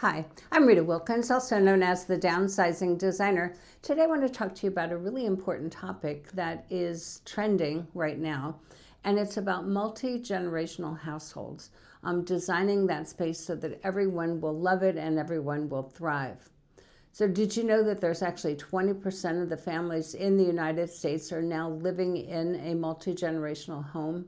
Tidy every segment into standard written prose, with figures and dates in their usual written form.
Hi, I'm Rita Wilkins, also known as the Downsizing Designer. Today I want to talk to you about a really important topic that is trending right now, and it's about multi-generational households, designing that space so that everyone will love it and everyone will thrive. So did you know that there's actually 20% of the families in the United States are now living in a multi-generational home?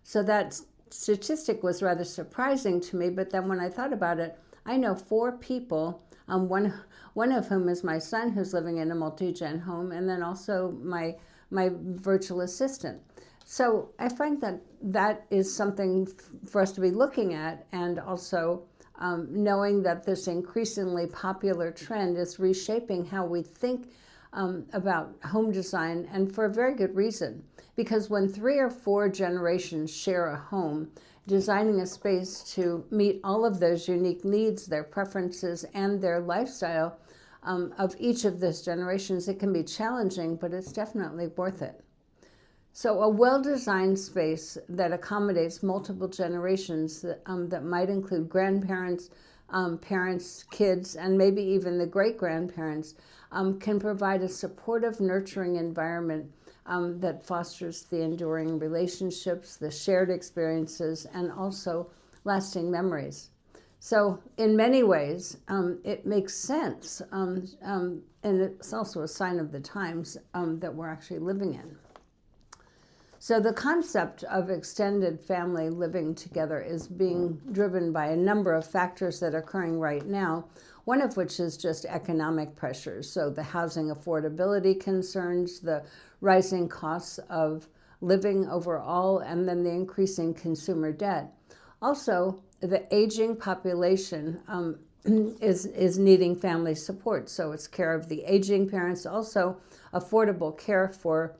So that statistic was rather surprising to me, but then when I thought about it, I know 4 people, one of whom is my son who's living in a multi-gen home, and then also my virtual assistant. So I find that that is something for us to be looking at, and also knowing that this increasingly popular trend is reshaping how we think about home design, and for a very good reason. Because when 3 or 4 generations share a home, designing a space to meet all of those unique needs, their preferences, and their lifestyle of each of those generations, it can be challenging, but it's definitely worth it. So a well-designed space that accommodates multiple generations that might include grandparents, parents, kids, and maybe even the great-grandparents can provide a supportive, nurturing environment that fosters the enduring relationships, the shared experiences, and also lasting memories. So in many ways, it makes sense, and it's also a sign of the times that we're actually living in. So the concept of extended family living together is being driven by a number of factors that are occurring right now, one of which is just economic pressures. So the housing affordability concerns, the rising costs of living overall, and then the increasing consumer debt. Also, the aging population is needing family support. So it's care of the aging parents, also affordable care for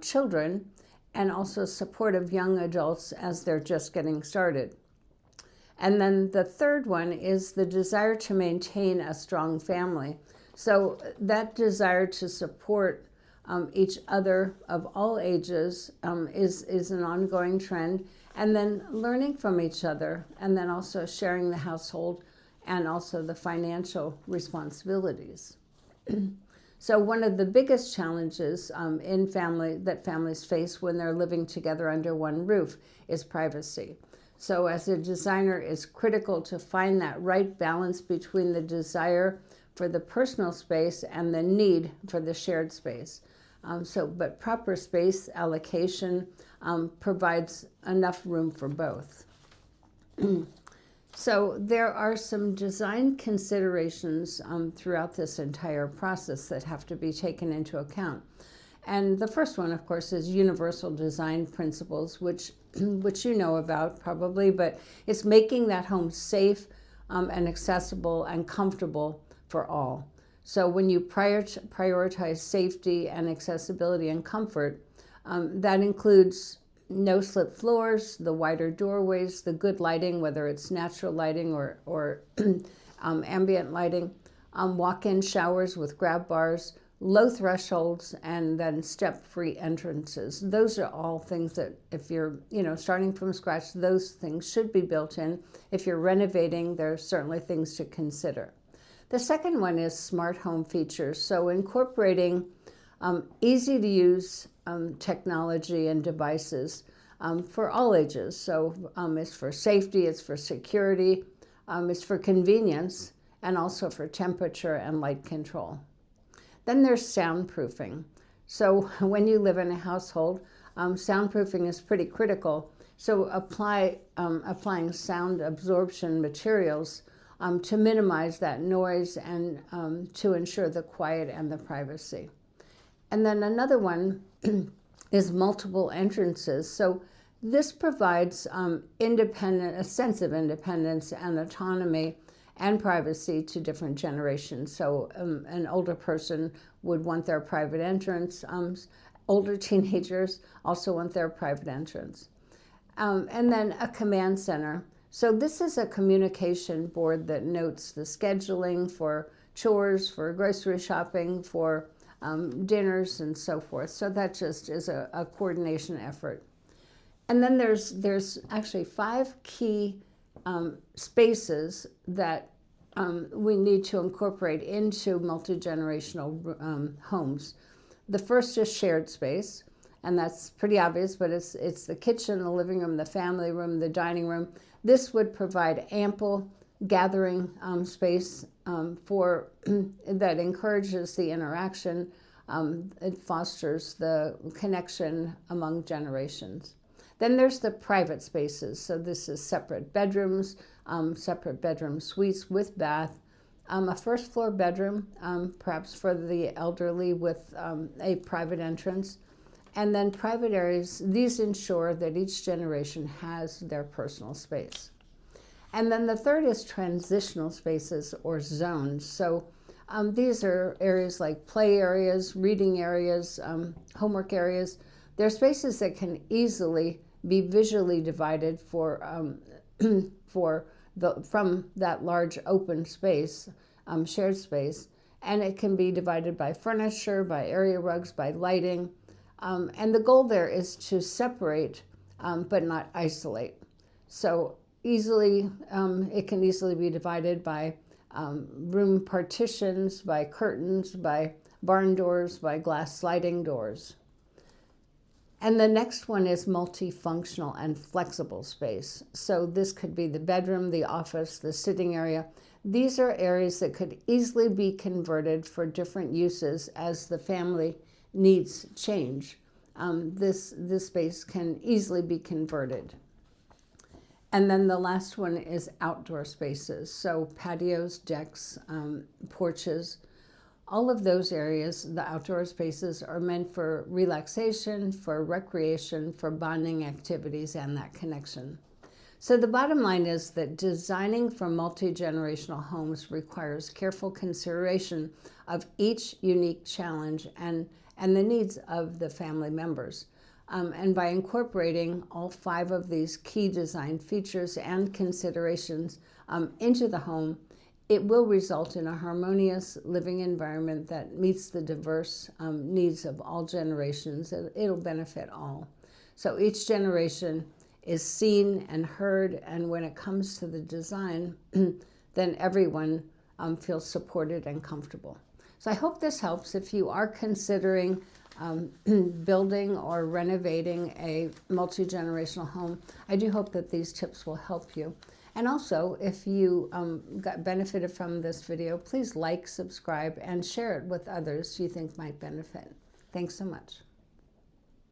children, and also support of young adults as they're just getting started. And then the third one is the desire to maintain a strong family. So that desire to support each other of all ages is an ongoing trend. And then learning from each other, and then also sharing the household and also the financial responsibilities. So one of the biggest challenges that families face when they're living together under one roof is privacy. So as a designer, it's critical to find that right balance between the desire for the personal space and the need for the shared space. But proper space allocation provides enough room for both. So there are some design considerations throughout this entire process that have to be taken into account. And the first one, of course, is universal design principles, which you know about probably, but it's making that home safe and accessible and comfortable for all. So when you prioritize safety and accessibility and comfort, that includes no-slip floors, the wider doorways, the good lighting, whether it's natural lighting or ambient lighting, walk-in showers with grab bars, low thresholds, and then step-free entrances. Those are all things that if you're starting from scratch, those things should be built in. If you're renovating, there are certainly things to consider. The second one is smart home features. So incorporating easy-to-use technology and devices for all ages. So it's for safety, it's for security, it's for convenience, and also for temperature and light control. Then there's soundproofing. So when you live in a household, soundproofing is pretty critical. So applying sound absorption materials to minimize that noise and to ensure the quiet and the privacy. And then another one is multiple entrances. So this provides a sense of independence and autonomy and privacy to different generations. So an older person would want their private entrance. Older teenagers also want their private entrance. And then a command center. So this is a communication board that notes the scheduling for chores, for grocery shopping, for dinners and so forth. So that just is a coordination effort. And then there's actually 5 key spaces that we need to incorporate into multi-generational homes. The first is shared space, and that's pretty obvious, but it's the kitchen, the living room, the family room, the dining room. This would provide ample gathering space for that encourages the interaction. It fosters the connection among generations. Then there's the private spaces. So this is separate bedrooms suites with bath, a first floor bedroom, perhaps for the elderly with a private entrance, and then private areas. These ensure that each generation has their personal space. And then the third is transitional spaces or zones. So these are areas like play areas, reading areas, homework areas. They're spaces that can easily be visually divided from that large open space, shared space, and it can be divided by furniture, by area rugs, by lighting. And the goal there is to separate but not isolate. So it can easily be divided by room partitions, by curtains, by barn doors, by glass sliding doors. And the next one is multifunctional and flexible space. So this could be the bedroom, the office, the sitting area. These are areas that could easily be converted for different uses as the family needs change. This space can easily be converted. And then the last one is outdoor spaces. So patios, decks, porches, all of those areas, the outdoor spaces, are meant for relaxation, for recreation, for bonding activities, and that connection. So the bottom line is that designing for multi-generational homes requires careful consideration of each unique challenge and the needs of the family members. And by incorporating all 5 of these key design features and considerations into the home, it will result in a harmonious living environment that meets the diverse needs of all generations. It'll benefit all. So each generation is seen and heard, and when it comes to the design, then everyone feels supported and comfortable. So I hope this helps. If you are considering building or renovating a multi-generational home, I do hope that these tips will help you. And also, if you got benefited from this video, please like, subscribe, and share it with others you think might benefit. Thanks so much.